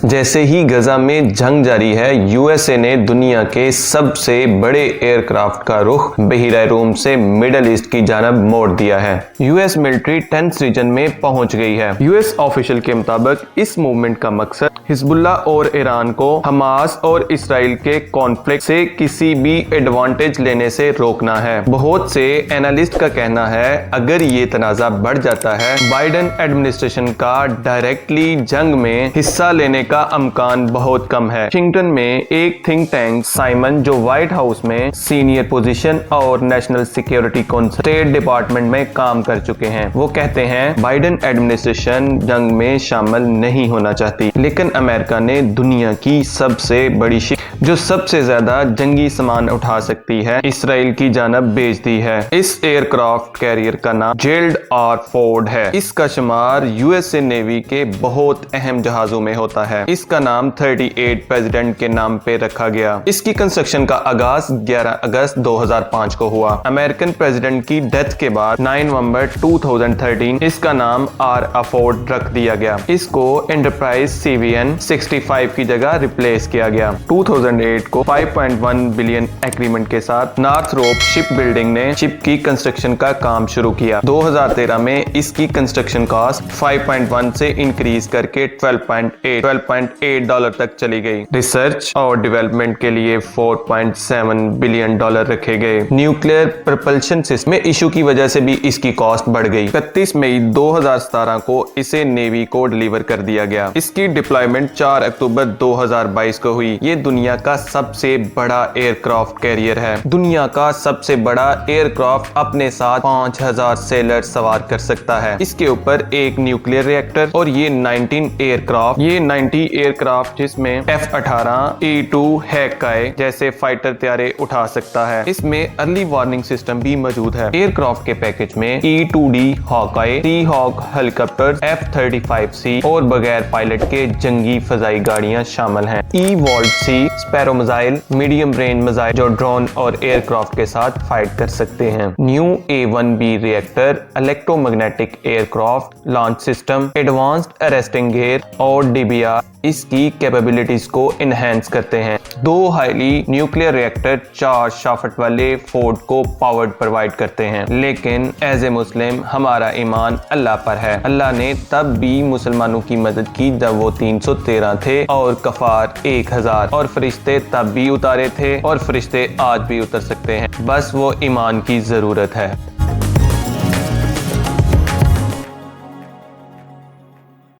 जैसे ही गजा में जंग जारी है, यूएसए ने दुनिया के सबसे बड़े एयरक्राफ्ट का रुख बहिरा रूम से मिडल ईस्ट की जानब मोड़ दिया है। यूएस मिलिट्री टेंस रीजन में पहुंच गई है। यूएस ऑफिशियल के मुताबिक इस मूवमेंट का मकसद हिजबुल्लाह और ईरान को हमास और इसराइल के कॉन्फ्लिक्ट से किसी भी एडवांटेज लेने से रोकना है। बहुत से एनालिस्ट का कहना है अगर ये तनाज़ा बढ़ जाता है, बाइडेन एडमिनिस्ट्रेशन का डायरेक्टली जंग में हिस्सा लेने का अमकान बहुत कम है। वाशिंगटन में एक थिंक टैंक साइमन, जो व्हाइट हाउस में सीनियर पोजीशन और national security council state department में काम कर चुके हैं, वो कहते हैं बाइडेन एडमिनिस्ट्रेशन जंग में शामिल नहीं होना चाहती, लेकिन अमेरिका ने दुनिया की सबसे बड़ी शिप जो सबसे ज्यादा जंगी सामान उठा सकती है, इसराइल की जानब भेज दी है। इस एयरक्राफ्ट कैरियर का नाम जेरल्ड आर फोर्ड है। इसका शुमार यूएसए नेवी के बहुत अहम जहाजों में होता है। इसका नाम 38 प्रेसिडेंट के नाम पे रखा गया। इसकी कंस्ट्रक्शन का आगाज 11 अगस्त 2005 को हुआ। अमेरिकन प्रेसिडेंट की डेथ के बाद 9 नवंबर 2013 इसका नाम आर फोर्ड रख दिया गया। इसको एंटरप्राइज CVN 65 की जगह रिप्लेस किया गया। 2008 को 5.1 बिलियन एग्रीमेंट के साथ नॉर्थरोप शिप बिल्डिंग ने शिप की कंस्ट्रक्शन का काम शुरू किया। 2013 में इसकी कंस्ट्रक्शन कॉस्ट 5.1 से इंक्रीज करके 12.8 डॉलर तक चली गई। रिसर्च और डेवलपमेंट के लिए 4.7 बिलियन डॉलर रखे गए। न्यूक्लियर प्रपल्शन सिस्टम में इशू की वजह से भी इसकी कॉस्ट बढ़ गई। 31 मई 2017 को इसे नेवी को डिलीवर कर दिया गया। इसकी डिप्लॉयमेंट 4 अक्टूबर 2022 को हुई। ये दुनिया का सबसे बड़ा एयरक्राफ्ट कैरियर है। दुनिया का सबसे बड़ा एयरक्राफ्ट अपने साथ 5000 सेलर सवार कर सकता है। इसके ऊपर एक न्यूक्लियर रिएक्टर और ये 90 एयरक्राफ्ट जिसमें F-18 E-2 हैकाय जैसे फाइटर तैयारे उठा सकता है। इसमें अर्ली वार्निंग सिस्टम भी मौजूद है। एयरक्राफ्ट के पैकेज में E-2D Hawkeye, Seahawk helicopter, F-35C और बगैर पायलट के जंगी फजाई गाड़ियां शामिल हैं। E-Volt-C sparrow missile, medium range missile जो ड्रोन और एयरक्राफ्ट के साथ फाइट कर सकते हैं। New A-1B reactor, electromagnetic aircraft launch system, advanced arresting gear और DBR इसकी कैपेबिलिटीज को इनहेंस करते हैं। 2 हाईली न्यूक्लियर रिएक्टर 4 शाफ्ट वाले फोर्ड को पावर प्रोवाइड करते हैं। लेकिन एज ए मुस्लिम हमारा ईमान अल्लाह पर है। अल्लाह ने तब भी मुसलमानों की मदद की जब वो 313 थे और कफार 1000, और फरिश्ते तब भी उतारे थे और फरिश्ते आज भी उतर सकते हैं। बस वो ईमान की जरूरत है।